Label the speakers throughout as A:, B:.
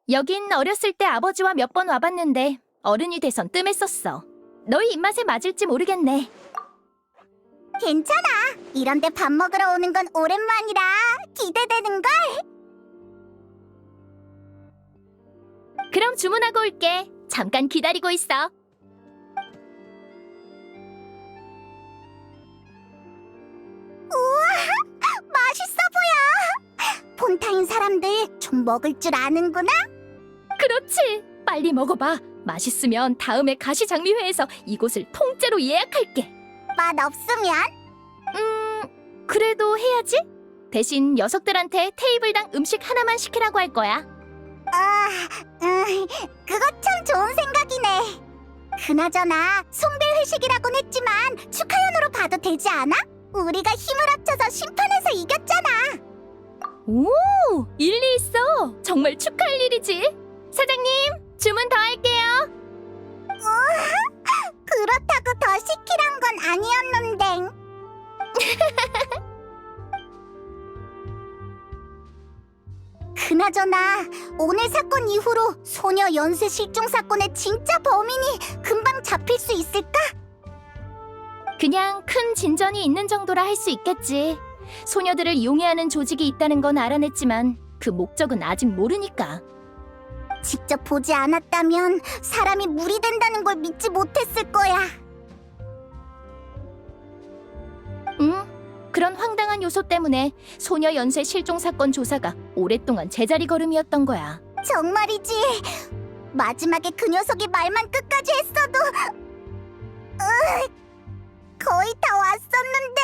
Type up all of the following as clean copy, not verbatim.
A: 여긴 어렸을 때 아버지와 몇 번 와봤는데 어른이 돼선 뜸했었어. 너희 입맛에 맞을지 모르겠네.
B: 괜찮아. 이런데 밥 먹으러 오는 건 오랜만이라 기대되는걸.
A: 그럼 주문하고 올게. 잠깐 기다리고 있어.
B: 맛있어 보여. 폰타인 사람들 좀 먹을 줄 아는구나.
A: 그렇지. 빨리 먹어봐. 맛있으면 다음에 가시장미회에서 이곳을 통째로 예약할게.
B: 맛 없으면?
A: 그래도 해야지. 대신 녀석들한테 테이블당 음식 하나만 시키라고 할 거야.
B: 그거 참 좋은 생각이네. 그나저나 송별 회식이라곤 했지만 축하연으로 봐도 되지 않아? 우리가 힘을 합쳐서 심판에서 이겼잖아.
A: 오, 일리 있어. 정말 축하할 일이지. 사장님, 주문 더 할게요.
B: 그렇다고 더 시키란 건 아니었는데. 그나저나 오늘 사건 이후로 소녀 연쇄 실종 사건의 진짜 범인이 금방 잡힐 수 있을까?
A: 그냥 큰 진전이 있는 정도라 할 수 있겠지. 소녀들을 이용해하는 조직이 있다는 건 알아냈지만 그 목적은 아직 모르니까.
B: 직접 보지 않았다면 사람이 물이 된다는 걸 믿지 못했을 거야.
A: 그런 황당한 요소 때문에 소녀 연쇄 실종 사건 조사가 오랫동안 제자리 걸음이었던 거야.
B: 정말이지. 마지막에 그 녀석이 말만 끝까지 했어도 거의 다 왔었는데.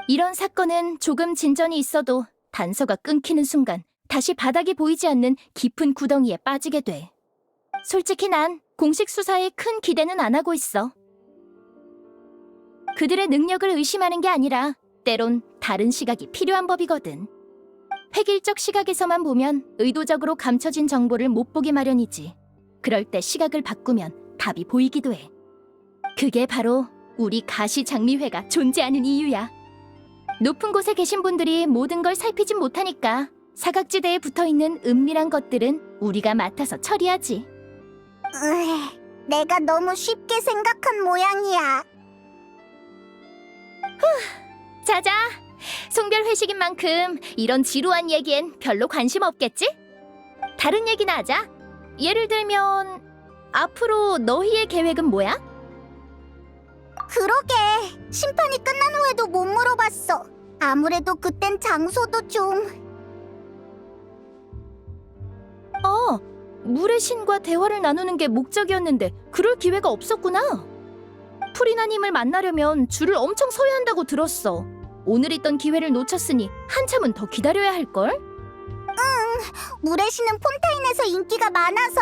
A: 이런 사건은 조금 진전이 있어도 단서가 끊기는 순간 다시 바닥이 보이지 않는 깊은 구덩이에 빠지게 돼. 솔직히 난 공식 수사에 큰 기대는 안 하고 있어. 그들의 능력을 의심하는 게 아니라 때론 다른 시각이 필요한 법이거든. 획일적 시각에서만 보면 의도적으로 감춰진 정보를 못 보기 마련이지. 그럴 때 시각을 바꾸면 답이 보이기도 해. 그게 바로 우리 가시장미회가 존재하는 이유야. 높은 곳에 계신 분들이 모든 걸 살피진 못하니까 사각지대에 붙어있는 은밀한 것들은 우리가 맡아서 처리하지.
B: 내가 너무 쉽게 생각한 모양이야.
A: 자자, 송별 회식인 만큼 이런 지루한 얘기엔 별로 관심 없겠지? 다른 얘기나 하자. 예를 들면 앞으로 너희의 계획은 뭐야?
B: 그러게. 심판이 끝난 후에도 못 물어봤어. 아무래도 그땐 장소도 좀...
A: 물의 신과 대화를 나누는 게 목적이었는데 그럴 기회가 없었구나. 프리나님을 만나려면 줄을 엄청 서야 한다고 들었어. 오늘 있던 기회를 놓쳤으니 한참은 더 기다려야 할걸?
B: 물의 신은 폰타인에서 인기가 많아서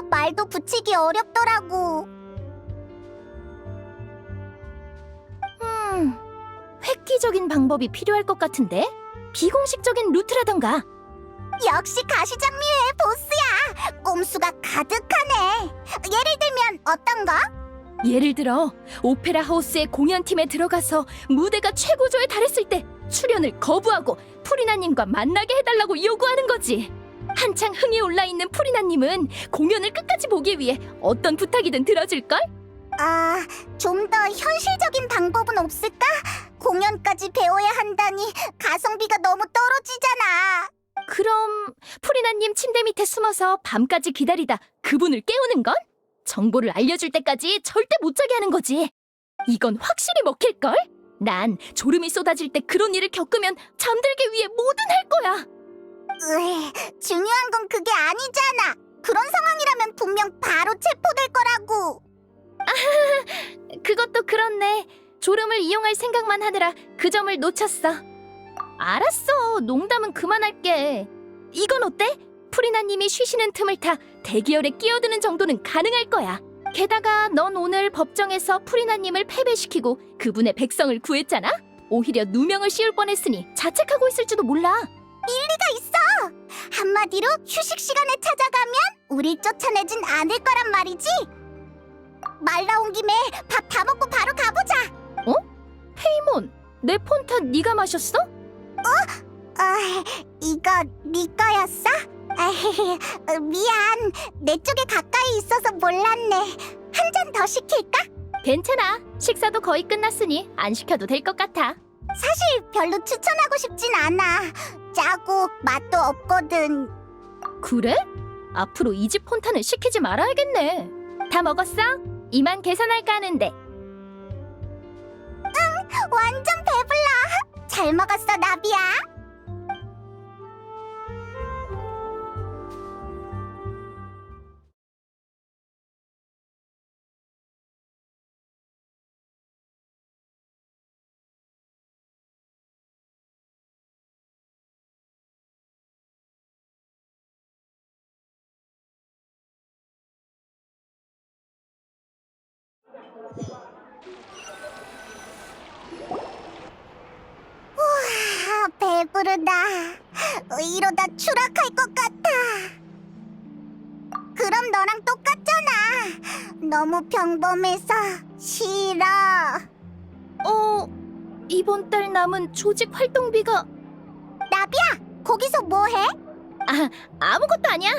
B: 말도 붙이기 어렵더라고.
A: 획기적인 방법이 필요할 것 같은데? 비공식적인 루트라던가.
B: 역시 가시장미회의 보스야. 꼼수가 가득하네. 예를 들면 어떤 거?
A: 예를 들어 오페라 하우스의 공연팀에 들어가서 무대가 최고조에 달했을 때 출연을 거부하고 프리나님과 만나게 해달라고 요구하는 거지. 한창 흥이 올라있는 프리나님은 공연을 끝까지 보기 위해 어떤 부탁이든 들어줄걸?
B: 좀 더 현실적인 방법은 없을까? 공연까지 배워야 한다니 가성비가 너무 떨어지잖아.
A: 그럼 프리나님 침대 밑에 숨어서 밤까지 기다리다 그분을 깨우는 건? 정보를 알려줄 때까지 절대 못 자게 하는 거지. 이건 확실히 먹힐걸? 난 졸음이 쏟아질 때 그런 일을 겪으면 잠들기 위해 뭐든 할 거야.
B: 중요한 건 그게 아니잖아. 그런 상황이라면 분명 바로 체포될 거라고.
A: 그것도 그렇네. 졸음을 이용할 생각만 하느라 그 점을 놓쳤어. 알았어. 농담은 그만할게. 이건 어때? 프리나님이 쉬시는 틈을 타 대기열에 끼어드는 정도는 가능할 거야. 게다가 넌 오늘 법정에서 프리나님을 패배시키고 그분의 백성을 구했잖아? 오히려 누명을 씌울 뻔했으니 자책하고 있을지도 몰라.
B: 일리가 있어. 한마디로 휴식 시간에 찾아가면 우릴 쫓아내진 않을 거란 말이지. 말 나온 김에 밥 다 먹고 바로 가보자.
A: 페이몬, 내 폰탄 네가 마셨어?
B: 이거 네 거였어? 미안. 내 쪽에 가까이 있어서 몰랐네. 한 잔 더 시킬까?
A: 괜찮아. 식사도 거의 끝났으니 안 시켜도 될 것 같아.
B: 사실 별로 추천하고 싶진 않아. 짜고 맛도 없거든.
A: 그래? 앞으로 이 집 폰탄은 시키지 말아야겠네. 다 먹었어? 이만 계산할까 하는데.
B: 완전 배불러. 잘 먹었어, 나비야. 우와, 배부르다. 이러다 추락할 것 같아. 그럼 너랑 똑같잖아. 너무 평범해서 싫어.
A: 이번 달 남은 조직 활동비가
B: 나비야, 거기서 뭐해?
A: 아무것도 아니야.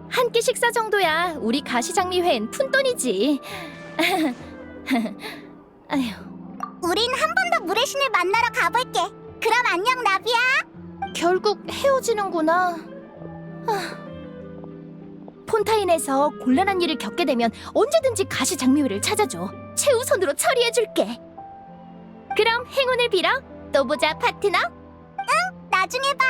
A: 한 끼 식사 정도야. 우리 가시장미회엔 푼돈이지. 아휴,
B: 우린 한 번 더 물의 신을 만나러 가볼게. 그럼 안녕, 나비야.
A: 결국 헤어지는구나. 폰타인에서 곤란한 일을 겪게 되면 언제든지 가시장미회를 찾아줘. 최우선으로 처리해줄게. 그럼 행운을 빌어. 또 보자, 파트너.
B: 나중에 봐.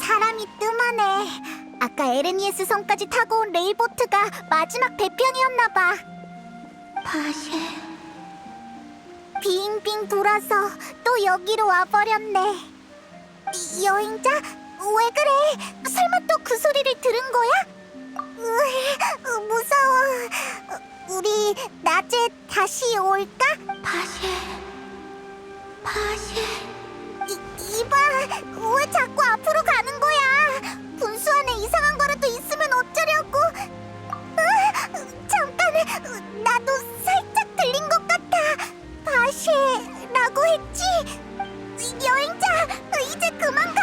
B: 사람이 뜸하네. 아까 에르니에스 섬까지 타고 온 레일보트가 마지막 배편이었나 봐. 바셰. 빙빙 돌아서 또 여기로 와버렸네. 여행자? 왜 그래? 설마 또 그 소리를 들은 거야? 무서워. 우리 낮에 다시 올까? 바셰. 이봐, 왜 자꾸 앞으로 가는 거야? 분수 안에 이상한 거라도 있으면 어쩌려고? 잠깐, 나도 살짝 들린 것 같아. 바시라고 했지? 여행자, 이제 그만 가.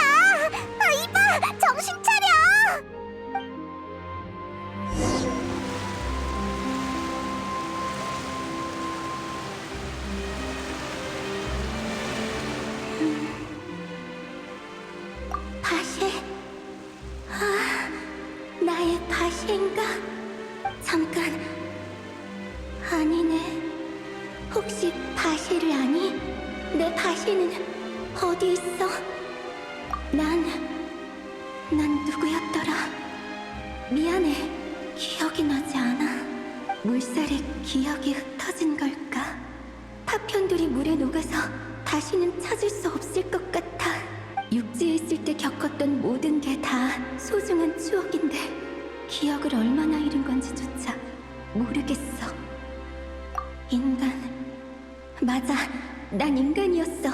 B: 이봐, 정신 차려. 바셰? 나의 바셰인가? 잠깐, 아니네. 혹시 바셰를 아니? 내 바셰는 어디 있어? 난 누구였더라? 미안해, 기억이 나지 않아. 물살에 기억이 흩어진 걸까? 파편들이 물에 녹아서 다시는 찾을 수 없을 것 같아. 육지에 있을 때 겪었던 모든 게 다 소중한 추억인데 기억을 얼마나 잃은 건지조차 모르겠어. 인간. 맞아, 난 인간이었어.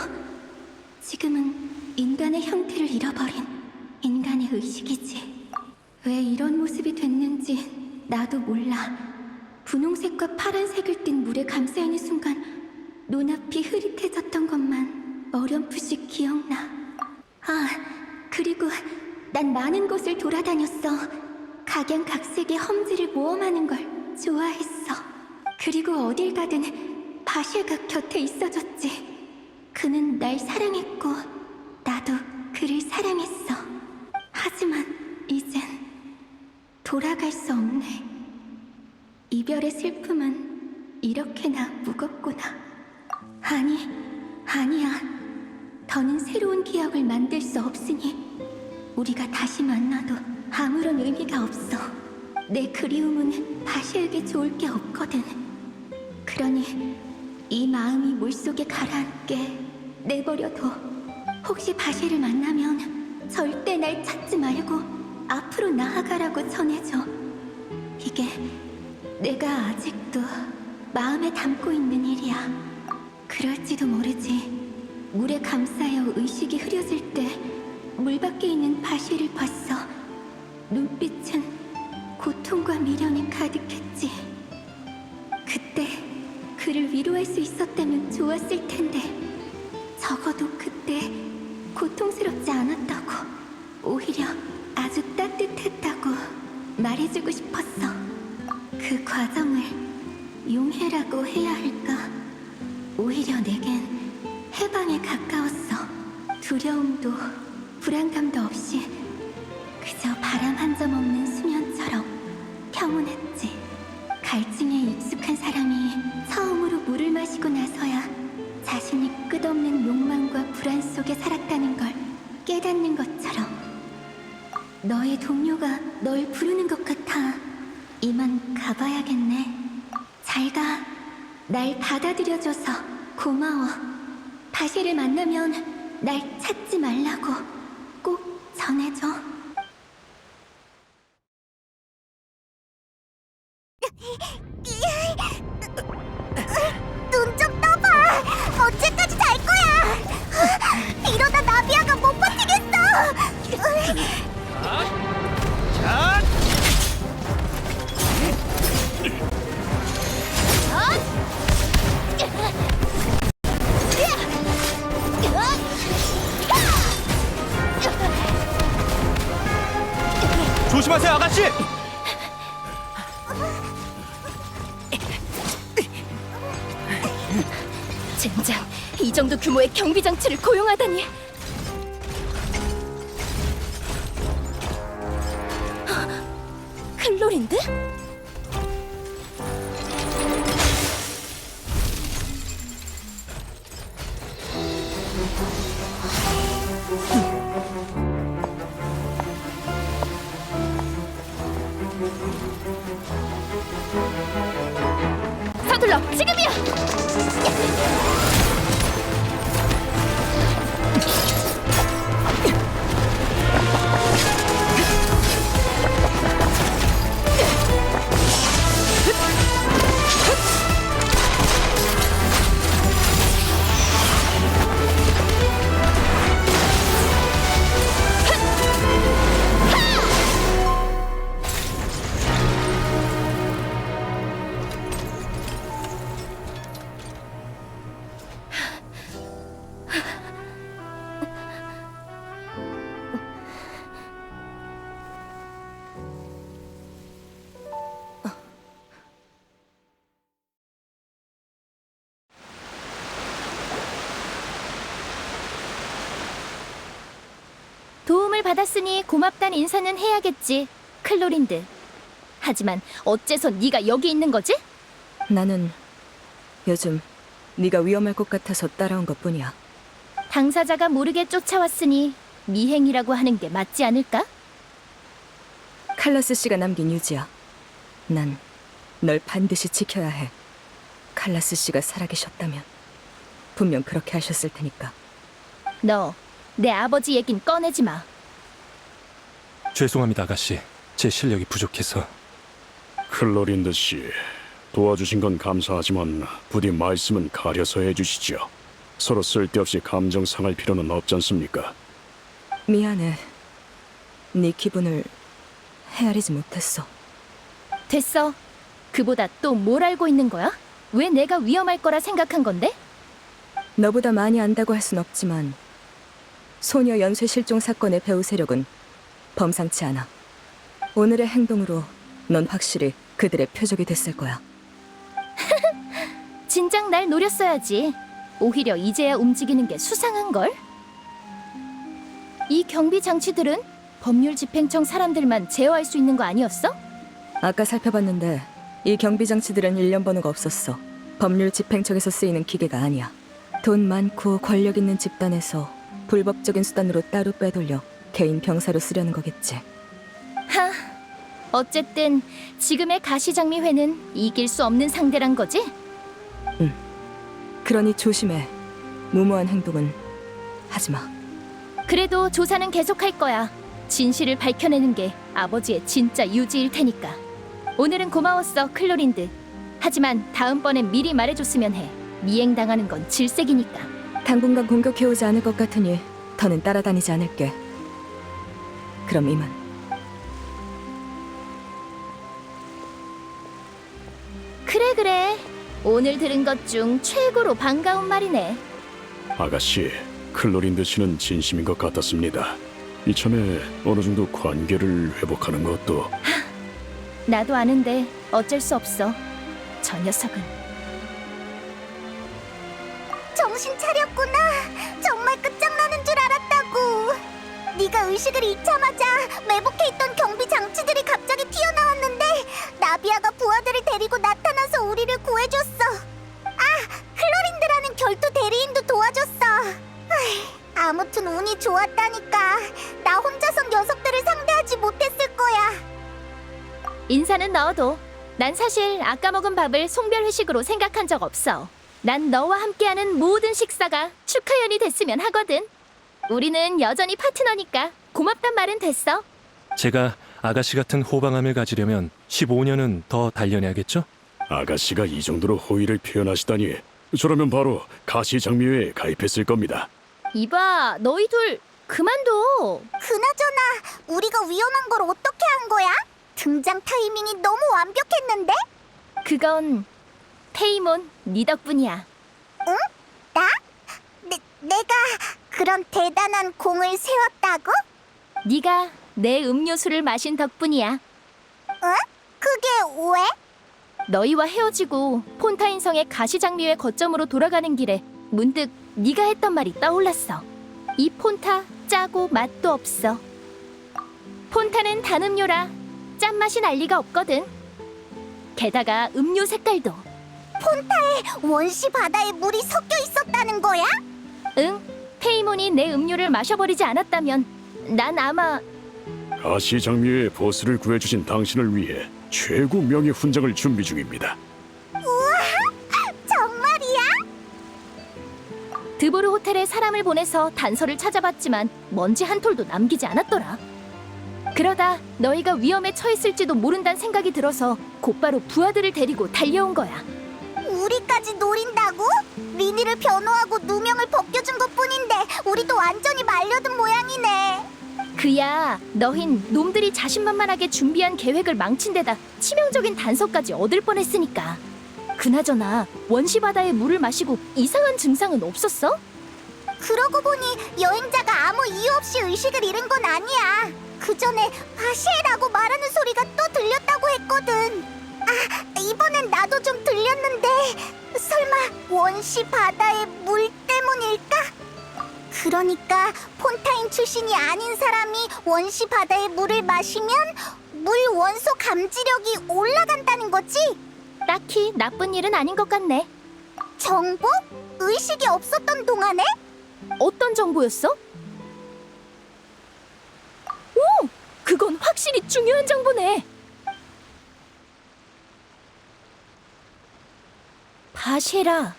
B: 지금은 인간의 형태를 잃어버린 인간의 의식이지. 왜 이런 모습이 됐는지 나도 몰라. 분홍색과 파란색을 띤 물에 감싸있는 순간 눈앞이 흐릿해졌던 것만 어렴풋이 기억나. 그리고 난 많은 곳을 돌아다녔어. 각양각색의 험지를 모험하는 걸 좋아했어. 그리고 어딜 가든 바셰가 곁에 있어줬지. 그는 날 사랑했고 나도 그를 사랑했어. 하지만 이젠
C: 돌아갈 수 없네. 이별의 슬픔은 이렇게나 무겁구나. 아니야. 더는 새로운 기억을 만들 수 없으니 우리가 다시 만나도 아무런 의미가 없어. 내 그리움은 바시에게 좋을 게 없거든. 그러니 이 마음이 물속에 가라앉게 내버려둬. 혹시 바시를 만나면 절대 날 찾지 말고 앞으로 나아가라고 전해줘. 이게 내가 아직도 마음에 담고 있는 일이야. 그럴지도 모르지. 물에 감싸여 의식이 흐려질 때 물밖에 있는 바시를 봤어. 눈빛은 고통과 미련이 가득했지. 그때 그를 위로할 수 있었다면 좋았을 텐데 적어도 그때 고통스럽지 않았다고, 오히려 아주 따뜻했다고 말해주고 싶었어. 그 과정을 용해라고 해야 할까? 오히려 내겐 해방에 가까웠어. 두려움도 불안감도 없이 그저 바람 한 점 없는 수면처럼 평온했지. 갈증에 익숙한 사람이 처음으로 물을 마시고 나서야 자신이 끝없는 욕망과 불안 속에 살았다는 걸 깨닫는 것처럼. 너의 동료가 널 부르는 것 같아. 이만 가봐야겠네. 잘 가. 날 받아들여줘서 고마워. 바시를 만나면 날 찾지 말라고 꼭 전해줘.
B: 눈 좀 떠봐. 언제까지 잘 거야? 이러다 나비아가 못 버티겠어.
D: 조심하세요, 아가씨!
A: 젠장, 이 정도 규모의 경비 장치를 고용하다니. 클로린드? 서둘러, 지금이야! 도움을 받았으니 고맙단 인사는 해야겠지, 클로린드. 하지만 어째서 네가 여기 있는 거지?
E: 나는 요즘 네가 위험할 것 같아서 따라온 것뿐이야.
A: 당사자가 모르게 쫓아왔으니 미행이라고 하는 게 맞지 않을까?
E: 칼라스 씨가 남긴 유지야. 난 널 반드시 지켜야 해. 칼라스 씨가 살아계셨다면 분명 그렇게 하셨을 테니까.
A: 너 내 아버지 얘긴 꺼내지 마.
D: 죄송합니다, 아가씨. 제 실력이 부족해서.
F: 클로린드 씨, 도와주신 건 감사하지만 부디 말씀은 가려서 해주시죠. 서로 쓸데없이 감정 상할 필요는 없지 않습니까?
E: 미안해. 네 기분을 헤아리지 못했어.
A: 됐어. 그보다 또 뭘 알고 있는 거야? 왜 내가 위험할 거라 생각한 건데?
E: 너보다 많이 안다고 할 순 없지만 소녀 연쇄 실종 사건의 배후 세력은 범상치 않아. 오늘의 행동으로 넌 확실히 그들의 표적이 됐을 거야.
A: 진작 날 노렸어야지. 오히려 이제야 움직이는 게 수상한걸? 이 경비 장치들은 법률 집행청 사람들만 제어할 수 있는 거 아니었어?
E: 아까 살펴봤는데 이 경비 장치들은 일련 번호가 없었어. 법률 집행청에서 쓰이는 기계가 아니야. 돈 많고 권력 있는 집단에서 불법적인 수단으로 따로 빼돌려 개인 병사로 쓰려는 거겠지.
A: 하, 어쨌든 지금의 가시장미회는 이길 수 없는 상대란 거지?
E: 그러니 조심해. 무모한 행동은 하지 마.
A: 그래도 조사는 계속할 거야. 진실을 밝혀내는 게 아버지의 진짜 유지일 테니까. 오늘은 고마웠어, 클로린드. 하지만 다음번엔 미리 말해줬으면 해. 미행당하는 건 질색이니까.
E: 당분간 공격해오지 않을 것 같으니 더는 따라다니지 않을게. 그럼 이만.
A: 그래. 오늘 들은 것 중 최고로 반가운 말이네.
F: 아가씨, 클로린드 씨는 진심인 것 같았습니다. 이참에 어느 정도 관계를 회복하는 것도.
A: 나도 아는데 어쩔 수 없어. 저 녀석은.
B: 정신 차렸구나. 정말 끝장나는 줄 알았다고. 네가 의식을 잃자마자 매복해 있던 경비 장치들이 갑자기 튀어나왔는데 나비아가 부하들을 데리고 나타나서 우리를 구해줬어. 클로린드라는 결투 대리인도 도와줬어. 아무튼 운이 좋았다니까. 나 혼자선 녀석들을 상대하지 못했을 거야.
A: 인사는 넣어도 난 사실 아까 먹은 밥을 송별 회식으로 생각한 적 없어. 난 너와 함께하는 모든 식사가 축하연이 됐으면 하거든. 우리는 여전히 파트너니까 고맙단 말은 됐어.
D: 제가 아가씨 같은 호방함을 가지려면 15년은 더 단련해야겠죠?
F: 아가씨가 이 정도로 호의를 표현하시다니. 저라면 바로 가시장미회에 가입했을 겁니다.
A: 이봐, 너희 둘 그만둬.
B: 그나저나 우리가 위험한 걸 어떻게 한 거야? 등장 타이밍이 너무 완벽했는데?
A: 그건 페이몬 네 덕분이야.
B: 나? 내가 그런 대단한 공을 세웠다고?
A: 네가 내 음료수를 마신 덕분이야.
B: 그게 왜?
A: 너희와 헤어지고 폰타인 성의 가시장미회 거점으로 돌아가는 길에 문득 네가 했던 말이 떠올랐어. 이 폰타 짜고 맛도 없어. 폰타는 단 음료라 짠맛이 날 리가 없거든. 게다가 음료 색깔도.
B: 원시 바다에 물이 섞여 있었다는 거야?
A: 응, 페이몬이 내 음료를 마셔버리지 않았다면 난 아마
F: 가시장미회 보스를 구해주신 당신을 위해 최고 명예 훈장을 준비 중입니다.
B: 정말이야?
A: 드보르 호텔에 사람을 보내서 단서를 찾아봤지만 먼지 한 톨도 남기지 않았더라. 그러다 너희가 위험에 처했을지도 모른다는 생각이 들어서 곧바로 부하들을 데리고 달려온 거야.
B: 우리까지 노린다고? 리니를 변호하고 누명을 벗겨준 것뿐인데 우리도 완전히 말려든 모양이네.
A: 그야 너흰 놈들이 자신만만하게 준비한 계획을 망친 데다 치명적인 단서까지 얻을 뻔했으니까. 그나저나 원시 바다의 물을 마시고 이상한 증상은 없었어?
B: 그러고 보니 여행자가 아무 이유 없이 의식을 잃은 건 아니야. 그 전에 바시에라고 말하는 소리가 또 들렸다고 했거든. 이번엔 나도 좀 들렸는데 설마 원시 바다의 물 때문일까? 그러니까 폰타인 출신이 아닌 사람이 원시 바다의 물을 마시면 물 원소 감지력이 올라간다는 거지?
A: 딱히 나쁜 일은 아닌 것 같네.
B: 정보? 의식이 없었던 동안에?
A: 어떤 정보였어? 오! 그건 확실히 중요한 정보네. 바쉐라.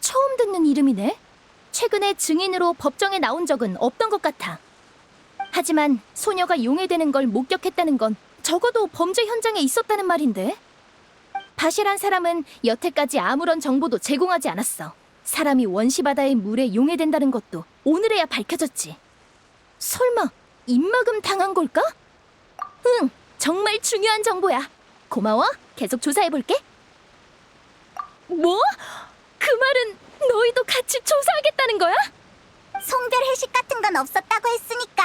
A: 처음 듣는 이름이네. 최근에 증인으로 법정에 나온 적은 없던 것 같아. 하지만 소녀가 용해되는 걸 목격했다는 건 적어도 범죄 현장에 있었다는 말인데. 바쉐란 사람은 여태까지 아무런 정보도 제공하지 않았어. 사람이 원시바다의 물에 용해된다는 것도 오늘에야 밝혀졌지. 설마 입막음 당한 걸까? 응, 정말 중요한 정보야. 고마워. 계속 조사해볼게. 뭐? 그 말은 너희도 같이 조사하겠다는 거야?
B: 송별 회식 같은 건 없었다고 했으니까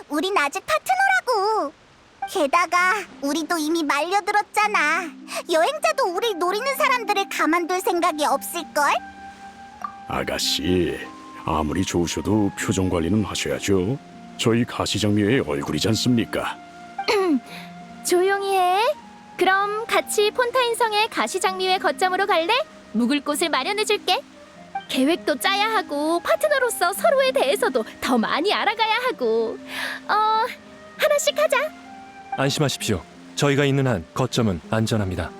B: 우린 아직 파트너라고. 게다가 우리도 이미 말려들었잖아. 여행자도 우릴 노리는 사람들을 가만둘 생각이 없을걸?
F: 아가씨, 아무리 좋으셔도 표정 관리는 하셔야죠. 저희 가시장미회의 얼굴이지 않습니까?
A: 조용히 해. 그럼 같이 폰타인성의 가시장미회 거점으로 갈래? 묵을 곳을 마련해줄게. 계획도 짜야 하고 파트너로서 서로에 대해서도 더 많이 알아가야 하고. 하나씩 하자.
D: 안심하십시오. 저희가 있는 한 거점은 안전합니다.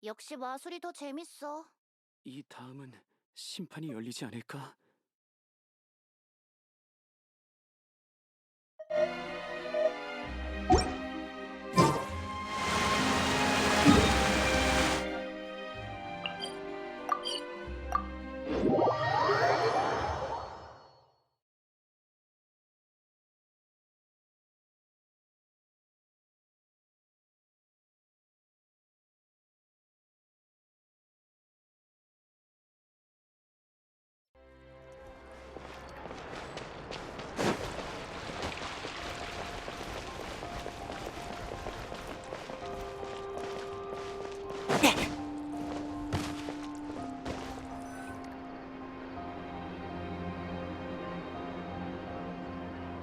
B: 역시 마술이 더 재밌어.
G: 이 다음은 심판이 열리지 않을까?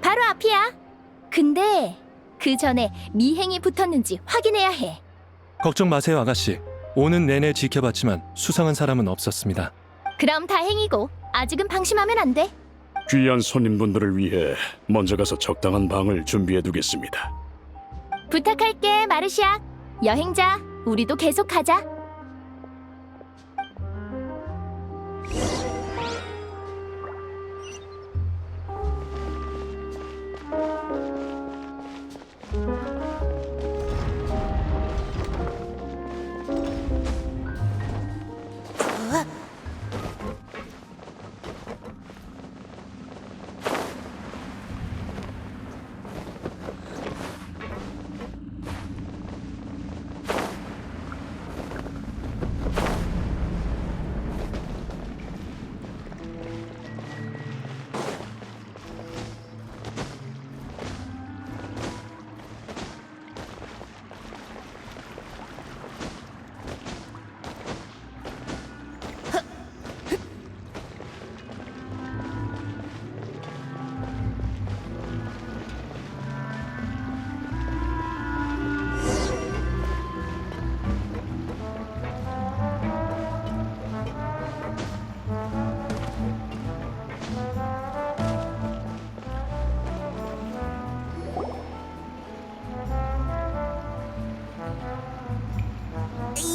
A: 바로 앞이야. 근데 그 전에 미행이 붙었는지 확인해야 해.
D: 걱정 마세요, 아가씨. 오는 내내 지켜봤지만 수상한 사람은 없었습니다.
A: 그럼 다행이고 아직은 방심하면 안 돼.
F: 귀한 손님분들을 위해 먼저 가서 적당한 방을 준비해 두겠습니다.
A: 부탁할게, 마르시아. 여행자, 우리도 계속 가자.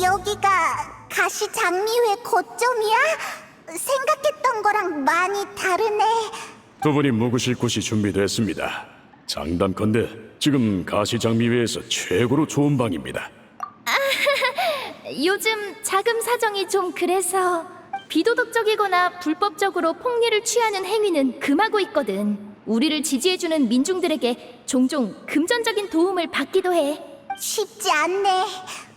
B: 여기가 가시 장미회 거점이야? 생각했던 거랑 많이 다르네.
F: 두 분이 묵으실 곳이 준비됐습니다. 장담컨대 지금 가시장미회에서 최고로 좋은 방입니다.
A: 요즘 자금 사정이 좀 그래서 비도덕적이거나 불법적으로 폭리를 취하는 행위는 금하고 있거든. 우리를 지지해주는 민중들에게 종종 금전적인 도움을 받기도 해.
B: 쉽지 않네.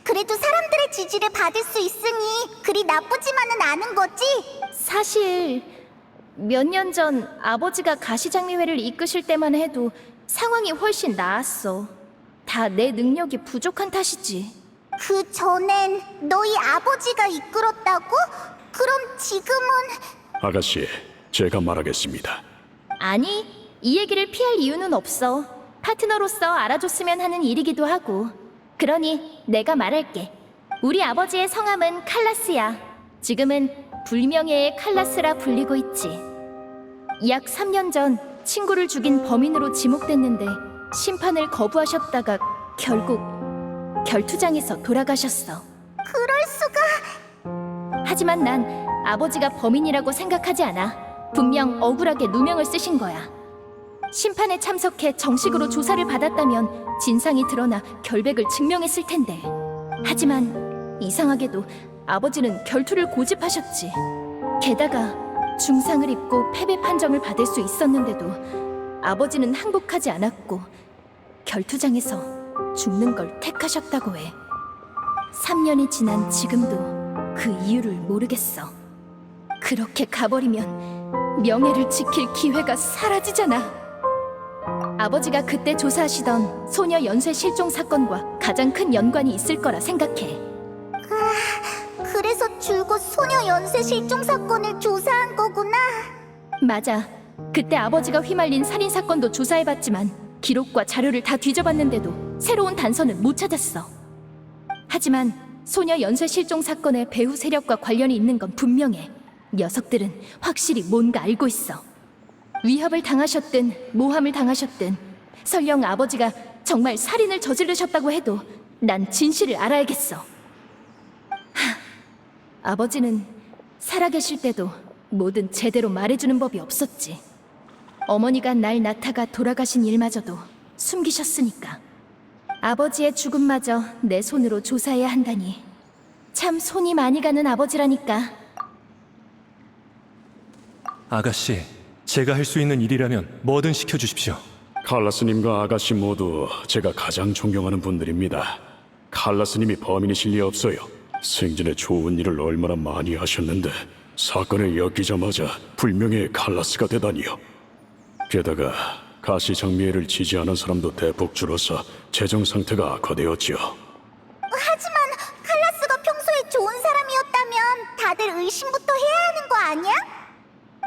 B: 그래도 사람들의 지지를 받을 수 있으니 그리 나쁘지만은 않은 거지?
A: 사실 몇 년 전 아버지가 가시장미회를 이끄실 때만 해도 상황이 훨씬 나았어. 다 내 능력이 부족한 탓이지.
B: 그 전엔 너희 아버지가 이끌었다고? 그럼 지금은...
F: 아가씨, 제가 말하겠습니다.
A: 아니, 이 얘기를 피할 이유는 없어. 파트너로서 알아줬으면 하는 일이기도 하고. 그러니 내가 말할게. 우리 아버지의 성함은 칼라스야. 지금은 불명예의 칼라스라 불리고 있지. 약 3년 전 친구를 죽인 범인으로 지목됐는데 심판을 거부하셨다가 결국 결투장에서 돌아가셨어.
B: 그럴 수가...
A: 하지만 난 아버지가 범인이라고 생각하지 않아. 분명 억울하게 누명을 쓰신 거야. 심판에 참석해 정식으로 조사를 받았다면 진상이 드러나 결백을 증명했을 텐데. 하지만 이상하게도 아버지는 결투를 고집하셨지. 게다가 중상을 입고 패배 판정을 받을 수 있었는데도 아버지는 항복하지 않았고 결투장에서 죽는 걸 택하셨다고 해. 3년이 지난 지금도 그 이유를 모르겠어. 그렇게 가버리면 명예를 지킬 기회가 사라지잖아. 아버지가 그때 조사하시던 소녀 연쇄 실종 사건과 가장 큰 연관이 있을 거라 생각해.
B: 그래서 줄곧 소녀 연쇄 실종 사건을 조사한 거구나.
A: 맞아. 그때 아버지가 휘말린 살인 사건도 조사해봤지만 기록과 자료를 다 뒤져봤는데도 새로운 단서는 못 찾았어. 하지만 소녀 연쇄 실종 사건의 배후 세력과 관련이 있는 건 분명해. 녀석들은 확실히 뭔가 알고 있어. 위협을 당하셨든 모함을 당하셨든 설령 아버지가 정말 살인을 저지르셨다고 해도 난 진실을 알아야겠어. 아버지는 살아계실 때도 뭐든 제대로 말해주는 법이 없었지. 어머니가 날 낳다가 돌아가신 일마저도 숨기셨으니까. 아버지의 죽음마저 내 손으로 조사해야 한다니 참 손이 많이 가는 아버지라니까.
D: 아가씨, 제가 할 수 있는 일이라면 뭐든 시켜주십시오.
F: 칼라스님과 아가씨 모두 제가 가장 존경하는 분들입니다. 칼라스님이 범인이실 리 없어요. 생전에 좋은 일을 얼마나 많이 하셨는데 사건을 엮이자마자 불명예의 칼라스가 되다니요. 게다가 가시장미애를 지지하는 사람도 대폭 줄어서 재정 상태가 악화되었지요.
B: 하지만 칼라스가 평소에 좋은 사람이었다면 다들 의심부터 해야 하는 거 아니야?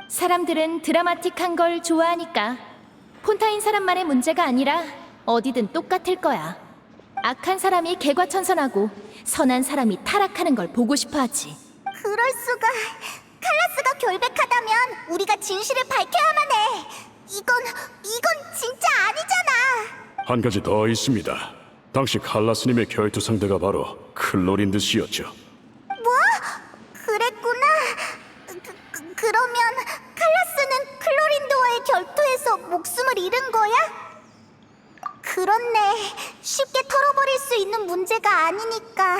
A: 사람들은 드라마틱한 걸 좋아하니까. 폰타인 사람만의 문제가 아니라 어디든 똑같을 거야. 악한 사람이 개과천선하고 선한 사람이 타락하는 걸 보고 싶어 하지.
B: 그럴 수가. 칼라스가 결백하다면 우리가 진실을 밝혀야만 해. 이건 진짜 아니잖아.
F: 한 가지 더 있습니다. 당시 칼라스님의 결투 상대가 바로 클로린드 씨였죠.
B: 뭐? 그랬구나. 그러면 칼라스는 클로린드와의 결투에서 목숨을 잃은 거야? 그렇네. 쉽게 털어버릴 수 있는 문제가 아니니까.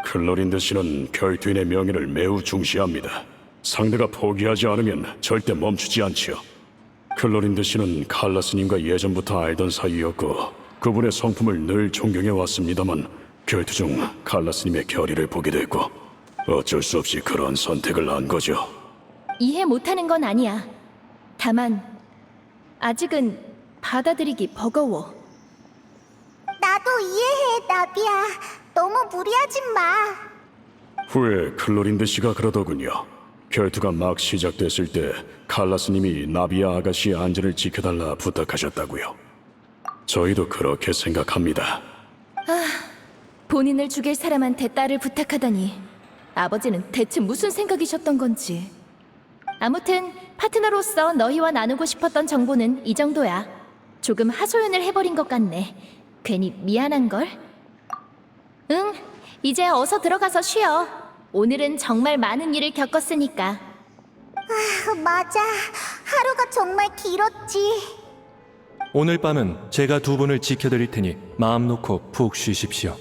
F: 클로린드 씨는 결투인의 명예를 매우 중시합니다. 상대가 포기하지 않으면 절대 멈추지 않지요. 클로린드 씨는 칼라스님과 예전부터 알던 사이였고 그분의 성품을 늘 존경해 왔습니다만 결투 중 칼라스님의 결의를 보게 됐고 어쩔 수 없이 그런 선택을 한 거죠.
A: 이해 못하는 건 아니야. 다만 아직은 받아들이기 버거워.
B: 나도 이해해, 나비야. 너무 무리하지 마.
F: 후에 클로린드 씨가 그러더군요. 결투가 막 시작됐을 때 칼라스님이 나비아 아가씨의 안전을 지켜달라 부탁하셨다고요. 저희도 그렇게 생각합니다.
A: 본인을 죽일 사람한테 딸을 부탁하다니 아버지는 대체 무슨 생각이셨던 건지. 아무튼 파트너로서 너희와 나누고 싶었던 정보는 이 정도야. 조금 하소연을 해버린 것 같네. 괜히 미안한걸? 응, 이제 어서 들어가서 쉬어. 오늘은 정말 많은 일을 겪었으니까.
B: 맞아. 하루가 정말 길었지.
D: 오늘 밤은 제가 두 분을 지켜드릴 테니 마음 놓고 푹 쉬십시오.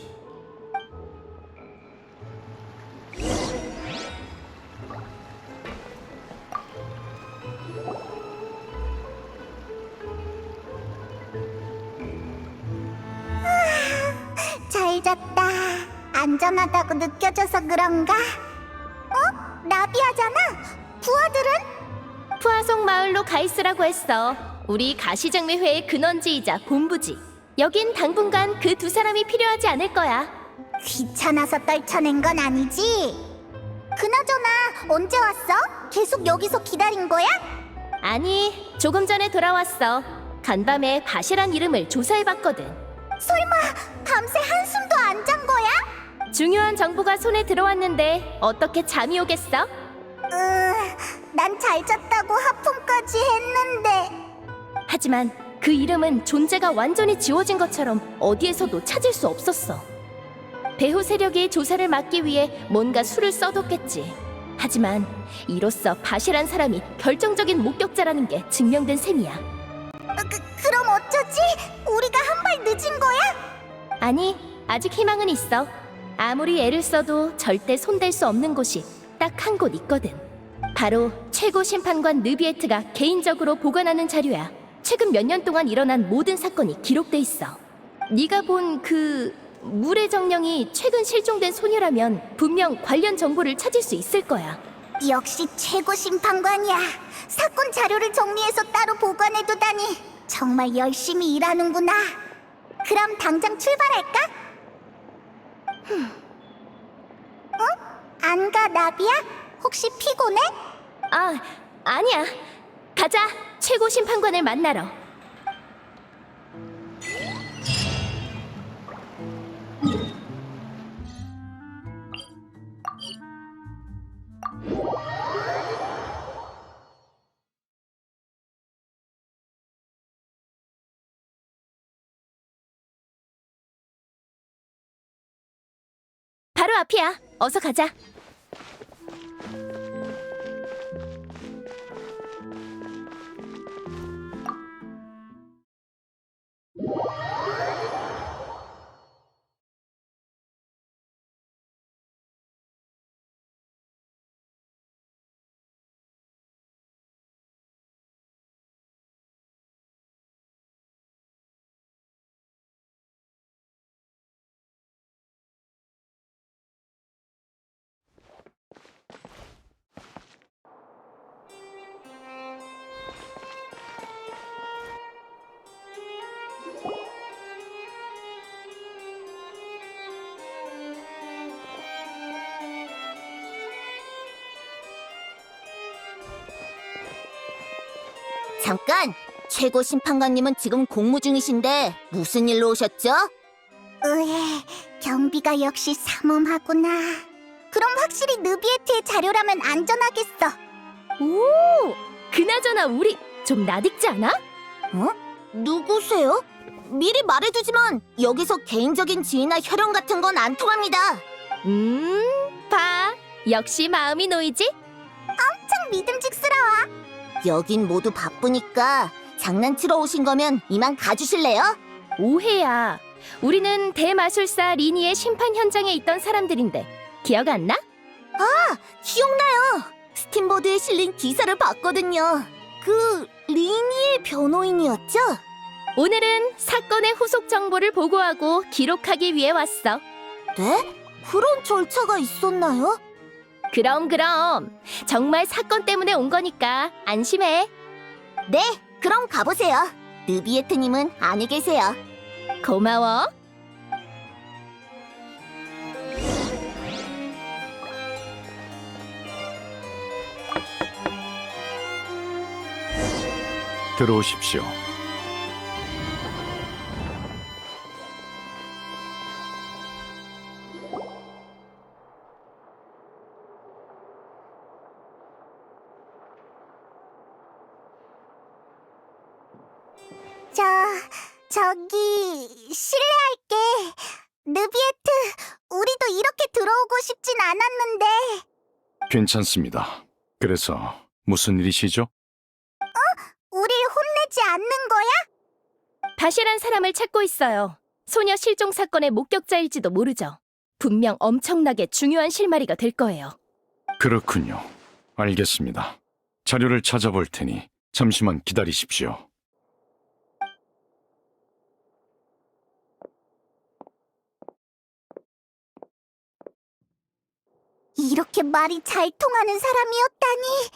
B: 잘 잤다. 안전하다고 느껴져서 그런가? 나비아잖아. 부하들은?
A: 푸아송 마을로 가 있으라고 했어. 우리 가시장미회의 근원지이자 본부지. 여긴 당분간 그 두 사람이 필요하지 않을 거야.
B: 귀찮아서 떨쳐낸 건 아니지? 그나저나 언제 왔어? 계속 여기서 기다린 거야?
A: 아니, 조금 전에 돌아왔어. 간밤에 바시란 이름을 조사해봤거든.
B: 설마 밤새 한숨도 안 잔 거야?
A: 중요한 정보가 손에 들어왔는데 어떻게 잠이 오겠어?
B: 난 잘 잤다고 하품까지 했는데.
A: 하지만 그 이름은 존재가 완전히 지워진 것처럼 어디에서도 찾을 수 없었어. 배후 세력이 조사를 막기 위해 뭔가 수를 써뒀겠지. 하지만 이로써 바시란 사람이 결정적인 목격자라는 게 증명된 셈이야.
B: 그럼 어쩌지? 우리가 한 발 늦은 거야?
A: 아니, 아직 희망은 있어. 아무리 애를 써도 절대 손댈 수 없는 곳이 딱 한 곳 있거든. 바로 최고 심판관 느비에트가 개인적으로 보관하는 자료야. 최근 몇 년 동안 일어난 모든 사건이 기록돼 있어. 네가 본 그 물의 정령이 최근 실종된 소녀라면 분명 관련 정보를 찾을 수 있을 거야.
B: 역시 최고 심판관이야. 사건 자료를 정리해서 따로 보관해두다니 정말 열심히 일하는구나. 그럼 당장 출발할까? 안 가, 나비야? 혹시 피곤해?
A: 아, 아니야. 가자. 최고 심판관을 만나러. 바로 앞이야. 어서 가자.
B: 잠깐! 최고 심판관님은 지금 공무 중이신데 무슨 일로 오셨죠? 으에, 경비가 역시 삼엄하구나. 그럼 확실히 느비에트의 자료라면 안전하겠어.
A: 오! 그나저나 우리 좀 나딕지 않아?
B: 누구세요? 미리 말해두지만 여기서 개인적인 지위나 혈연 같은 건 안 통합니다.
A: 봐. 역시 마음이 놓이지?
B: 참 믿음직스러워. 여긴 모두 바쁘니까 장난치러 오신 거면 이만 가주실래요?
A: 오해야. 우리는 대마술사 리니의 심판 현장에 있던 사람들인데 기억 안 나?
B: 기억나요. 스팀보드에 실린 기사를 봤거든요. 그 리니의 변호인이었죠?
A: 오늘은 사건의 후속 정보를 보고하고 기록하기 위해 왔어.
B: 네? 그런 절차가 있었나요?
A: 그럼 정말 사건 때문에 온 거니까 안심해.
B: 네, 그럼 가보세요. 느비에트님은 안에 계세요.
A: 고마워.
F: 들어오십시오.
B: 저기 실례할게. 느비에트, 우리도 이렇게 들어오고 싶진 않았는데.
F: 괜찮습니다. 그래서 무슨 일이시죠?
B: 우릴 혼내지 않는 거야?
A: 바시란 사람을 찾고 있어요. 소녀 실종 사건의 목격자일지도 모르죠. 분명 엄청나게 중요한 실마리가 될 거예요.
F: 그렇군요. 알겠습니다. 자료를 찾아볼 테니 잠시만 기다리십시오.
B: 이렇게 말이 잘 통하는 사람이었다니.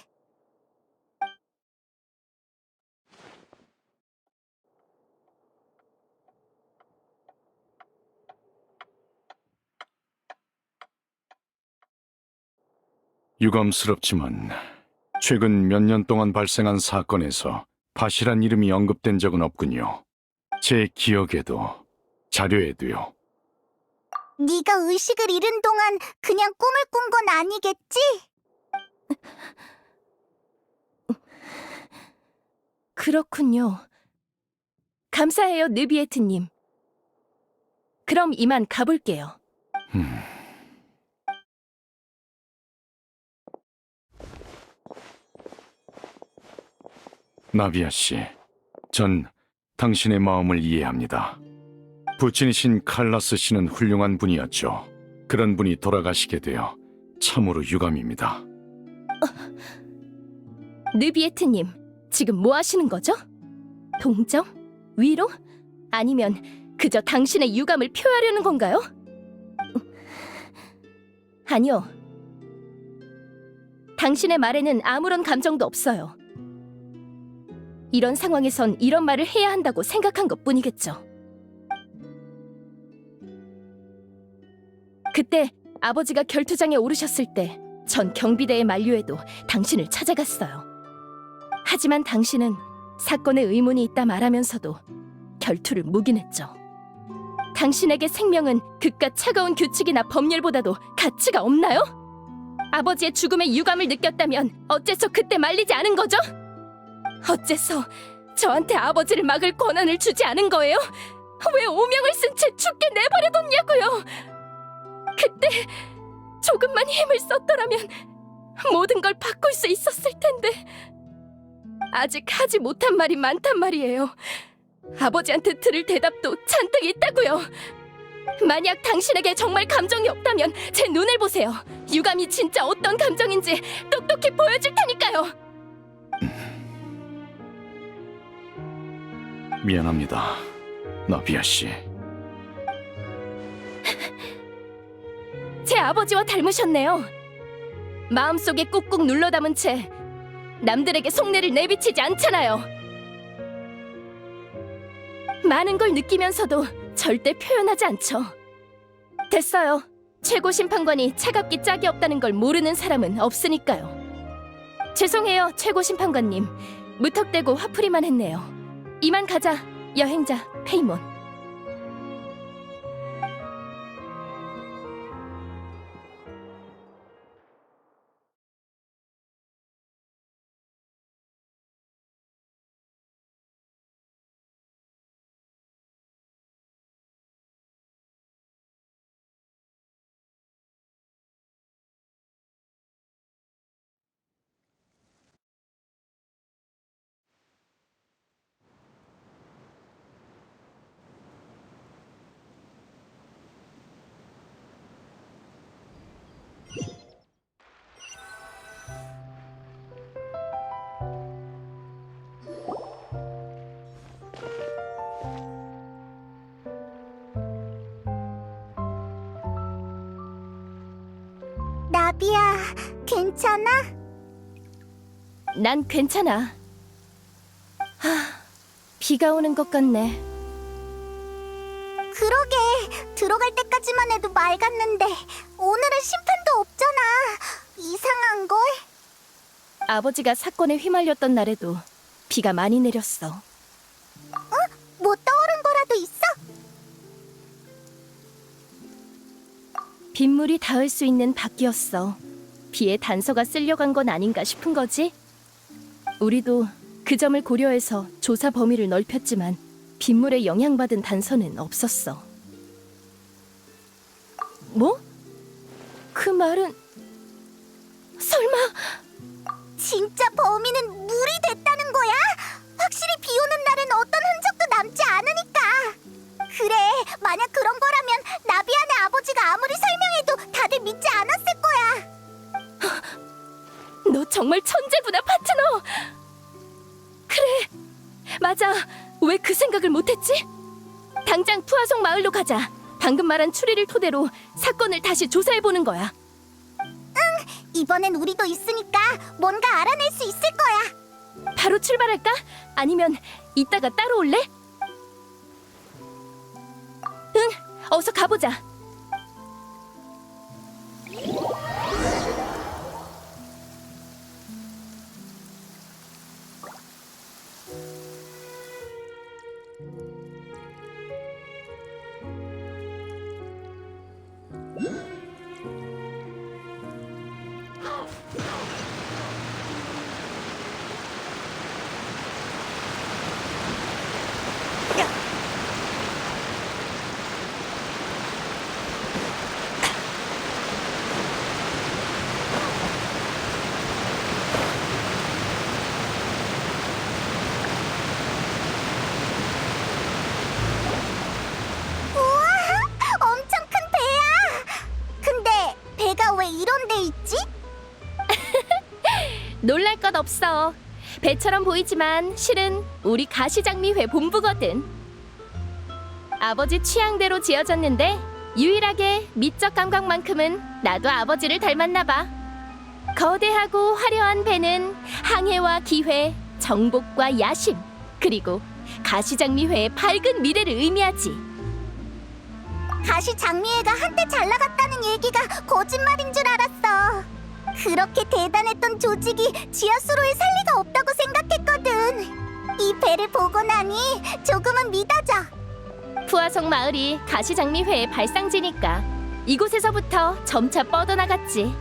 F: 유감스럽지만 최근 몇 년 동안 발생한 사건에서 바시란 이름이 언급된 적은 없군요. 제 기억에도 자료에도요.
B: 네가 의식을 잃은 동안 그냥 꿈을 꾼 건 아니겠지?
A: 그렇군요. 감사해요, 느비에트님. 그럼 이만 가볼게요.
F: 나비아 씨, 전 당신의 마음을 이해합니다. 부친이신 칼라스 씨는 훌륭한 분이었죠.
H: 그런 분이 돌아가시게 되어 참으로 유감입니다.
A: 느비에트님, 지금 뭐 하시는 거죠? 동정? 위로? 아니면 그저 당신의 유감을 표하려는 건가요? 아니요. 당신의 말에는 아무런 감정도 없어요. 이런 상황에선 이런 말을 해야 한다고 생각한 것뿐이겠죠. 그때 아버지가 결투장에 오르셨을 때 전 경비대의 만류에도 당신을 찾아갔어요. 하지만 당신은 사건에 의문이 있다 말하면서도 결투를 묵인했죠. 당신에게 생명은 그깟 차가운 규칙이나 법률보다도 가치가 없나요? 아버지의 죽음에 유감을 느꼈다면 어째서 그때 말리지 않은 거죠? 어째서 저한테 아버지를 막을 권한을 주지 않은 거예요? 왜 오명을 쓴 채 죽게 내버려뒀냐고요? 그때 조금만 힘을 썼더라면 모든 걸 바꿀 수 있었을 텐데 아직 하지 못한 말이 많단 말이에요. 아버지한테 들을 대답도 잔뜩 있다고요. 만약 당신에게 정말 감정이 없다면 제 눈을 보세요. 유감이 진짜 어떤 감정인지 똑똑히 보여줄 테니까요.
H: 미안합니다, 나비아 씨.
A: 제 아버지와 닮으셨네요. 마음속에 꾹꾹 눌러 담은 채 남들에게 속내를 내비치지 않잖아요. 많은 걸 느끼면서도 절대 표현하지 않죠. 됐어요. 최고 심판관이 차갑기 짝이 없다는 걸 모르는 사람은 없으니까요. 죄송해요, 최고 심판관님. 무턱대고 화풀이만 했네요. 이만 가자, 여행자 페이몬.
B: 나비야, 괜찮아?
A: 난 괜찮아. 비가 오는 것 같네.
B: 그러게, 들어갈 때까지만 해도 맑았는데 오늘은 심판도 없잖아. 이상한걸?
A: 아버지가 사건에 휘말렸던 날에도 비가 많이 내렸어.
B: 뭐 떠오른 거라도 있어?
A: 빗물이 닿을 수 있는 바퀴였어. 비에 단서가 쓸려간 건 아닌가 싶은 거지? 우리도 그 점을 고려해서 조사 범위를 넓혔지만 빗물에 영향받은 단서는 없었어. 뭐? 그 말은 설마
B: 진짜 범인은 물이 됐다는 거야? 확실히 비 오는 날은 어떤 흔적도 남지 않으니까. 그래, 만약 그런 거라면 나비안의 아버지가 아무리 설명해도 다들 믿지 않았을 거야.
A: 너 정말 천재구나, 파트너. 그래, 맞아. 왜 그 생각을 못했지? 당장 푸아송 마을로 가자. 방금 말한 추리를 토대로 사건을 다시 조사해보는 거야.
B: 이번엔 우리도 있으니까 뭔가 알아낼 수 있을 거야.
A: 바로 출발할까? 아니면 이따가 따로 올래? 응, 어서 가보자. 놀랄 것 없어. 배처럼 보이지만 실은 우리 가시장미회 본부거든. 아버지 취향대로 지어졌는데 유일하게 미적 감각만큼은 나도 아버지를 닮았나 봐. 거대하고 화려한 배는 항해와 기회, 정복과 야심, 그리고 가시장미회의 밝은 미래를 의미하지.
B: 가시 장미애가 한때 잘 나갔다는 얘기가 거짓말인 줄 알았어. 그렇게 대단했던 조직이 지하수로에 살 리가 없다고 생각했거든. 이 배를 보고 나니 조금은 믿어져.
A: 푸아송 마을이 가시장미회의 발상지니까 이곳에서부터 점차 뻗어나갔지.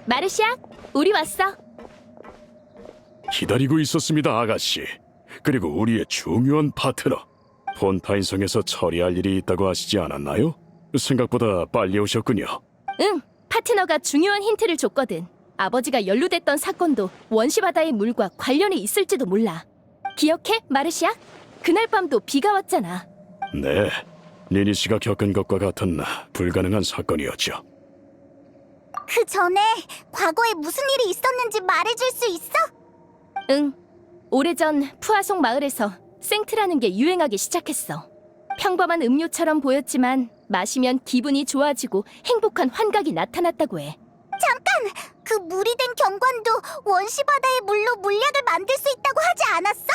A: 마르시아, 우리 왔어.
F: 기다리고 있었습니다, 아가씨. 그리고 우리의 중요한 파트너. 폰타인성에서 처리할 일이 있다고 하시지 않았나요? 생각보다 빨리 오셨군요.
A: 응, 파트너가 중요한 힌트를 줬거든. 아버지가 연루됐던 사건도 원시바다의 물과 관련이 있을지도 몰라. 기억해, 마르시아? 그날 밤도 비가 왔잖아.
F: 네, 리니 씨가 겪은 것과 같은 불가능한 사건이었죠.
B: 그 전에 과거에 무슨 일이 있었는지 말해줄 수 있어?
A: 응, 오래전 푸아송 마을에서 생트라는 게 유행하기 시작했어. 평범한 음료처럼 보였지만 마시면 기분이 좋아지고 행복한 환각이 나타났다고 해.
B: 잠깐! 그 물이 된 경관도 원시바다의 물로 물약을 만들 수 있다고 하지 않았어?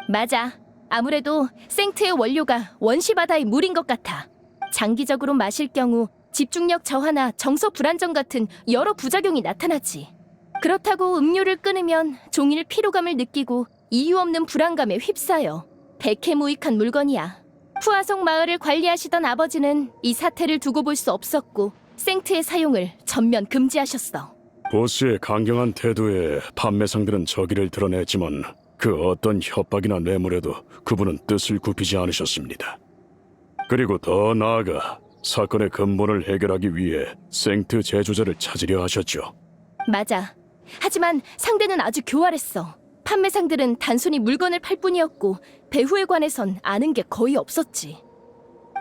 A: 맞아. 아무래도 생트의 원료가 원시바다의 물인 것 같아. 장기적으로 마실 경우 집중력 저하나 정서 불안정 같은 여러 부작용이 나타나지. 그렇다고 음료를 끊으면 종일 피로감을 느끼고 이유 없는 불안감에 휩싸여. 백해무익한 물건이야. 푸아송 마을을 관리하시던 아버지는 이 사태를 두고 볼 수 없었고 생트의 사용을 전면 금지하셨어.
F: 보스의 강경한 태도에 판매상들은 저기를 드러냈지만 그 어떤 협박이나 뇌물에도 그분은 뜻을 굽히지 않으셨습니다. 그리고 더 나아가 사건의 근본을 해결하기 위해 생트 제조자를 찾으려 하셨죠.
A: 맞아. 하지만 상대는 아주 교활했어. 판매상들은 단순히 물건을 팔 뿐이었고 배후에 관해선 아는 게 거의 없었지.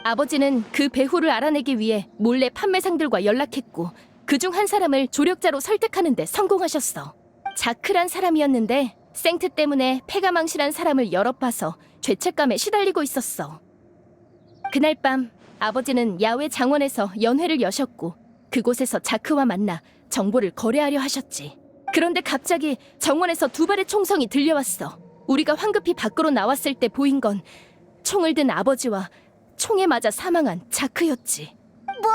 A: 아버지는 그 배후를 알아내기 위해 몰래 판매상들과 연락했고 그중 한 사람을 조력자로 설득하는 데 성공하셨어. 자크란 사람이었는데 생트 때문에 패가 망신한 사람을 여러 봐서 죄책감에 시달리고 있었어. 그날 밤 아버지는 야외 장원에서 연회를 여셨고 그곳에서 자크와 만나 정보를 거래하려 하셨지. 그런데 갑자기 정원에서 두 발의 총성이 들려왔어. 우리가 황급히 밖으로 나왔을 때 보인 건 총을 든 아버지와 총에 맞아 사망한 자크였지.
B: 뭐?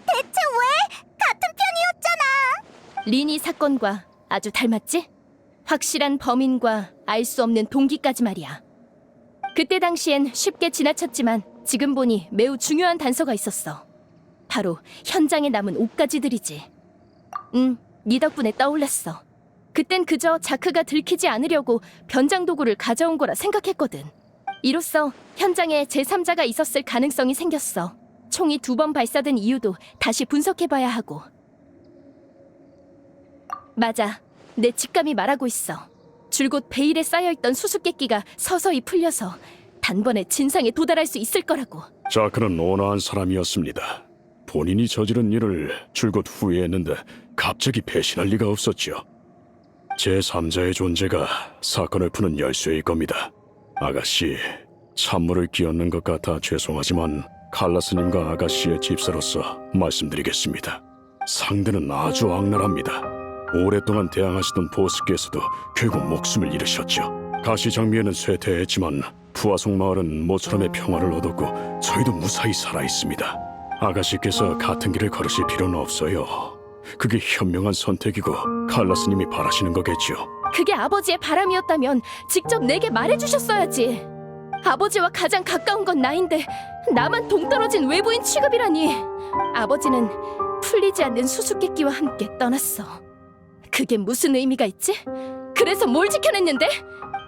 B: 대체 왜? 같은 편이었잖아.
A: 리니 사건과 아주 닮았지? 확실한 범인과 알 수 없는 동기까지 말이야. 그때 당시엔 쉽게 지나쳤지만 지금 보니 매우 중요한 단서가 있었어. 바로 현장에 남은 옷가지들이지. 네 덕분에 떠올랐어. 그땐 그저 자크가 들키지 않으려고 변장 도구를 가져온 거라 생각했거든. 이로써 현장에 제3자가 있었을 가능성이 생겼어. 총이 2번 발사된 이유도 다시 분석해봐야 하고. 맞아. 내 직감이 말하고 있어. 줄곧 베일에 쌓여있던 수수께끼가 서서히 풀려서 단번에 진상에 도달할 수 있을 거라고.
F: 자크는 온화한 사람이었습니다. 본인이 저지른 일을 줄곧 후회했는데 갑자기 배신할 리가 없었죠. 제3자의 존재가 사건을 푸는 열쇠일 겁니다. 아가씨, 찬물을 끼얹는 것 같아 죄송하지만 칼라스님과 아가씨의 집사로서 말씀드리겠습니다. 상대는 아주 악랄합니다. 오랫동안 대항하시던 보스께서도 결국 목숨을 잃으셨죠. 가시장미에는 쇠퇴했지만 푸아송 마을은 모처럼의 평화를 얻었고 저희도 무사히 살아있습니다. 아가씨께서 같은 길을 걸으실 필요는 없어요. 그게 현명한 선택이고 칼라스님이 바라시는 거겠죠.
A: 그게 아버지의 바람이었다면 직접 내게 말해주셨어야지. 아버지와 가장 가까운 건 나인데 나만 동떨어진 외부인 취급이라니. 아버지는 풀리지 않는 수수께끼와 함께 떠났어. 그게 무슨 의미가 있지? 그래서 뭘 지켜냈는데?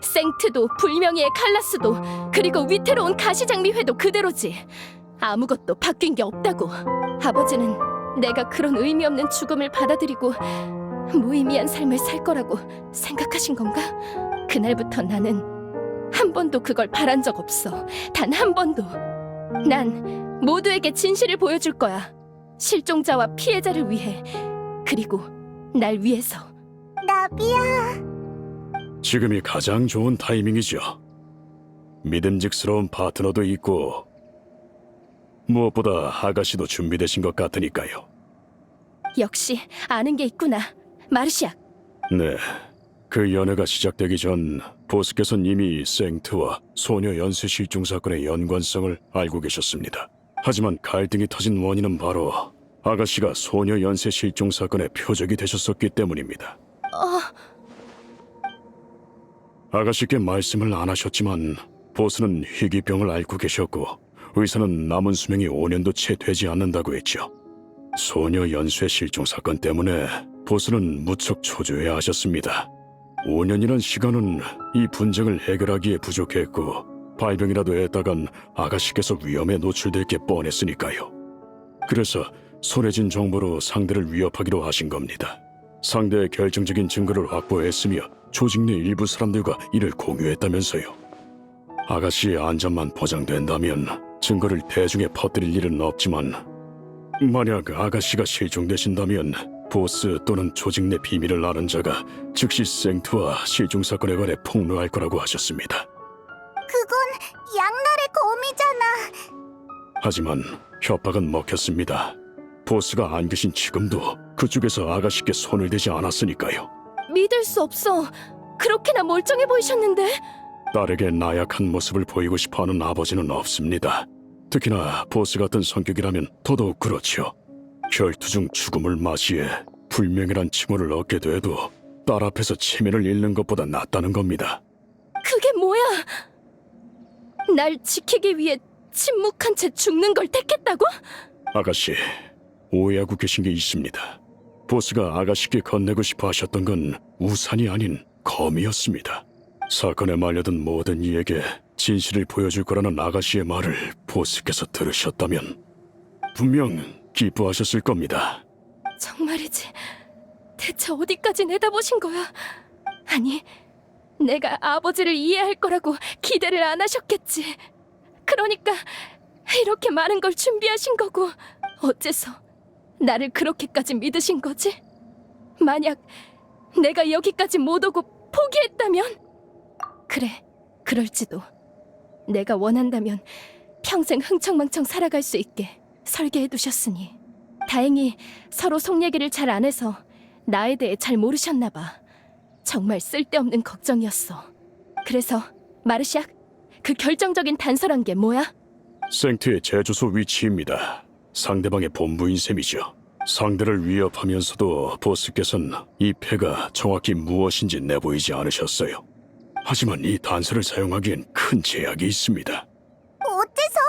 A: 생트도 불명예의 칼라스도 그리고 위태로운 가시장미회도 그대로지. 아무것도 바뀐 게 없다고. 아버지는 내가 그런 의미 없는 죽음을 받아들이고 무의미한 삶을 살 거라고 생각하신 건가? 그날부터 나는 한 번도 그걸 바란 적 없어. 단 한 번도. 난 모두에게 진실을 보여줄 거야. 실종자와 피해자를 위해. 그리고 날 위해서.
B: 나비야.
F: 지금이 가장 좋은 타이밍이죠. 믿음직스러운 파트너도 있고 무엇보다 아가씨도 준비되신 것 같으니까요.
A: 역시 아는 게 있구나. 마르시아.
F: 네, 그 연애가 시작되기 전 보스께서는 이미 생트와 소녀 연쇄 실종 사건의 연관성을 알고 계셨습니다. 하지만 갈등이 터진 원인은 바로 아가씨가 소녀 연쇄 실종 사건의 표적이 되셨었기 때문입니다. 아가씨께 말씀을 안 하셨지만 보스는 희귀병을 앓고 계셨고 의사는 남은 수명이 5년도 채 되지 않는다고 했죠. 소녀 연쇄 실종 사건 때문에 보스는 무척 초조해하셨습니다. 5년이란 시간은 이 분쟁을 해결하기에 부족했고 발병이라도 했다간 아가씨께서 위험에 노출될 게 뻔했으니까요. 그래서 손해진 정보로 상대를 위협하기로 하신 겁니다. 상대의 결정적인 증거를 확보했으며 조직 내 일부 사람들과 이를 공유했다면서요. 아가씨의 안전만 보장된다면 증거를 대중에 퍼뜨릴 일은 없지만 만약 아가씨가 실종되신다면 보스 또는 조직 내 비밀을 아는 자가 즉시 생트와 실종 사건에 관해 폭로할 거라고 하셨습니다.
B: 그건 양날의 검이잖아.
F: 하지만 협박은 먹혔습니다. 보스가 안 계신 지금도 그쪽에서 아가씨께 손을 대지 않았으니까요.
A: 믿을 수 없어. 그렇게나 멀쩡해 보이셨는데.
F: 딸에게 나약한 모습을 보이고 싶어하는 아버지는 없습니다. 특히나 보스 같은 성격이라면 더더욱 그렇죠. 결투 중 죽음을 맞이해 불명예란 칭호를 얻게 돼도 딸 앞에서 체면을 잃는 것보다 낫다는 겁니다.
A: 그게 뭐야? 날 지키기 위해 침묵한 채 죽는 걸 택했다고?
F: 아가씨, 오해하고 계신 게 있습니다. 보스가 아가씨께 건네고 싶어 하셨던 건 우산이 아닌 검이었습니다. 사건에 말려든 모든 이에게 진실을 보여줄 거라는 아가씨의 말을 보스께서 들으셨다면 분명 기뻐하셨을 겁니다.
A: 정말이지. 대체 어디까지 내다보신 거야? 아니, 내가 아버지를 이해할 거라고 기대를 안 하셨겠지. 그러니까 이렇게 많은 걸 준비하신 거고 어째서 나를 그렇게까지 믿으신 거지? 만약 내가 여기까지 못 오고 포기했다면? 그래, 그럴지도. 내가 원한다면 평생 흥청망청 살아갈 수 있게 설계해두셨으니. 다행히 서로 속 얘기를 잘 안 해서 나에 대해 잘 모르셨나 봐. 정말 쓸데없는 걱정이었어. 그래서 마르샥, 그 결정적인 단서란 게 뭐야?
F: 생트의 제주소 위치입니다. 상대방의 본부인 셈이죠. 상대를 위협하면서도 보스께서는 이 패가 정확히 무엇인지 내보이지 않으셨어요. 하지만 이 단서를 사용하기엔 큰 제약이 있습니다.
B: 어째서?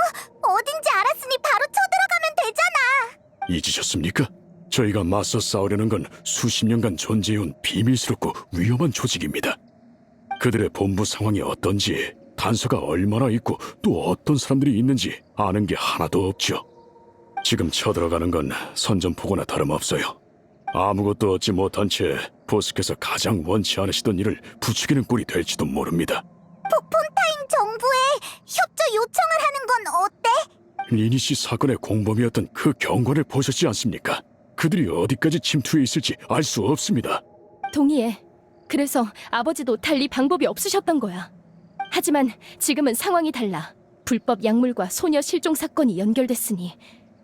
B: 어딘지 알았으니 바로 쳐들어가면 되잖아.
F: 잊으셨습니까? 저희가 맞서 싸우려는 건 수십 년간 존재해온 비밀스럽고 위험한 조직입니다. 그들의 본부 상황이 어떤지, 단서가 얼마나 있고 또 어떤 사람들이 있는지 아는 게 하나도 없죠. 지금 쳐들어가는 건 선전포고나 다름없어요. 아무것도 얻지 못한 채 보스께서 가장 원치 않으시던 일을 부추기는 꼴이 될지도 모릅니다.
B: 폰타인 정부에 협조 요청을 하는 건 어때?
F: 리니시 사건의 공범이었던 그 경관을 보셨지 않습니까? 그들이 어디까지 침투해 있을지 알 수 없습니다.
A: 동의해. 그래서 아버지도 달리 방법이 없으셨던 거야. 하지만 지금은 상황이 달라. 불법 약물과 소녀 실종 사건이 연결됐으니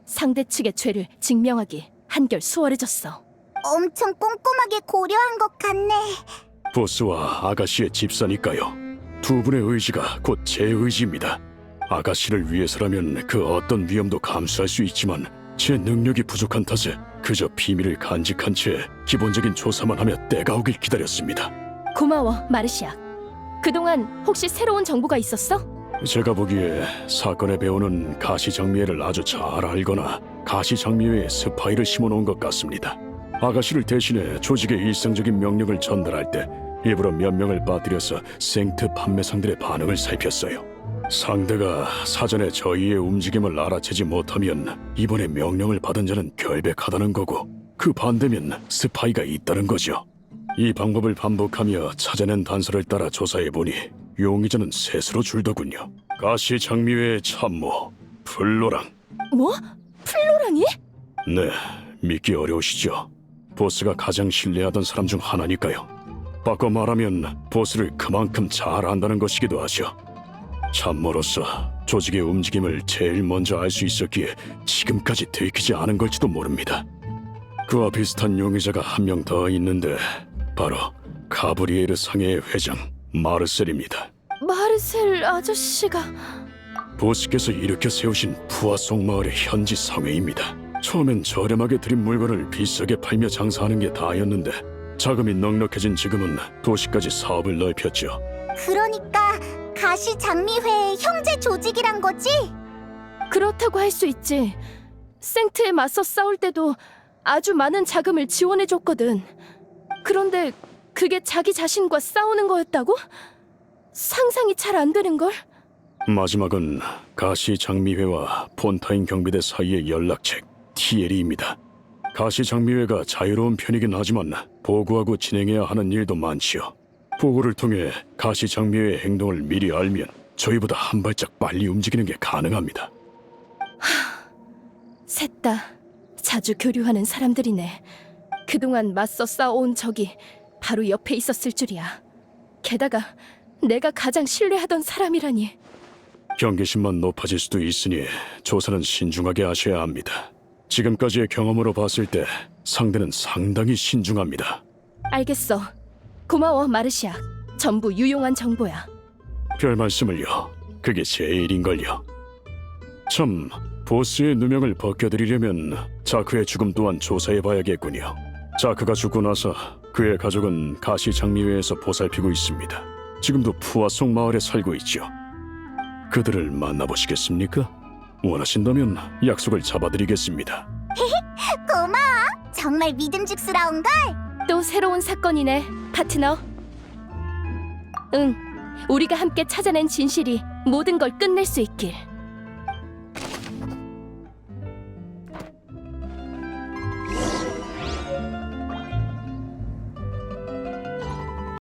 A: 상대 측의 죄를 증명하기 한결 수월해졌어.
B: 엄청 꼼꼼하게 고려한 것 같네.
F: 보스와 아가씨의 집사니까요. 두 분의 의지가 곧 제 의지입니다. 아가씨를 위해서라면 그 어떤 위험도 감수할 수 있지만 제 능력이 부족한 탓에 그저 비밀을 간직한 채 기본적인 조사만 하며 때가 오길 기다렸습니다.
A: 고마워, 마르시아. 그동안 혹시 새로운 정보가 있었어?
F: 제가 보기에 사건의 배우는 가시장미회를 아주 잘 알거나 가시장미회에 스파이를 심어놓은 것 같습니다. 아가씨를 대신해 조직의 일상적인 명령을 전달할 때 일부러 몇 명을 빠뜨려서 생트 판매상들의 반응을 살폈어요. 상대가 사전에 저희의 움직임을 알아채지 못하면 이번에 명령을 받은 자는 결백하다는 거고, 그 반대면 스파이가 있다는 거죠. 이 방법을 반복하며 찾아낸 단서를 따라 조사해보니 용의자는 셋으로 줄더군요. 가시 장미회의 참모 플로랑.
A: 뭐? 플로랑이?
F: 네, 믿기 어려우시죠? 보스가 가장 신뢰하던 사람 중 하나니까요. 바꿔 말하면 보스를 그만큼 잘 안다는 것이기도 하죠. 참모로서 조직의 움직임을 제일 먼저 알 수 있었기에 지금까지 들키지 않은 걸지도 모릅니다. 그와 비슷한 용의자가 한 명 더 있는데 바로 가브리에르 상해의 회장 마르셀입니다.
A: 마르셀 아저씨가...
F: 보스께서 일으켜 세우신 푸아송 마을의 현지 상회입니다. 처음엔 저렴하게 드린 물건을 비싸게 팔며 장사하는 게 다였는데 자금이 넉넉해진 지금은 도시까지 사업을 넓혔죠.
B: 그러니까 가시장미회의 형제 조직이란 거지?
A: 그렇다고 할 수 있지. 생트에 맞서 싸울 때도 아주 많은 자금을 지원해줬거든. 그런데 그게 자기 자신과 싸우는 거였다고? 상상이 잘 안 되는걸?
F: 마지막은 가시장미회와 폰타인 경비대 사이의 연락책 TL입니다. 가시장미회가 자유로운 편이긴 하지만 보고하고 진행해야 하는 일도 많지요. 보고를 통해 가시장미회의 행동을 미리 알면 저희보다 한 발짝 빨리 움직이는 게 가능합니다.
A: 셋 다 자주 교류하는 사람들이네. 그동안 맞서 싸워온 적이 바로 옆에 있었을 줄이야. 게다가 내가 가장 신뢰하던 사람이라니.
F: 경계심만 높아질 수도 있으니 조사는 신중하게 하셔야 합니다. 지금까지의 경험으로 봤을 때 상대는 상당히 신중합니다.
A: 알겠어. 고마워, 마르시아. 전부 유용한 정보야.
F: 별 말씀을요. 그게 제 일인걸요. 참, 보스의 누명을 벗겨드리려면 자크의 죽음 또한 조사해봐야겠군요. 자크가 죽고 나서 그의 가족은 가시장미회에서 보살피고 있습니다. 지금도 푸아송 마을에 살고 있죠. 그들을 만나보시겠습니까? 원하신다면 약속을 잡아드리겠습니다.
B: 고마워. 정말 믿음직스러운걸?
A: 또 새로운 사건이네, 파트너. 응, 우리가 함께 찾아낸 진실이 모든 걸 끝낼 수 있길.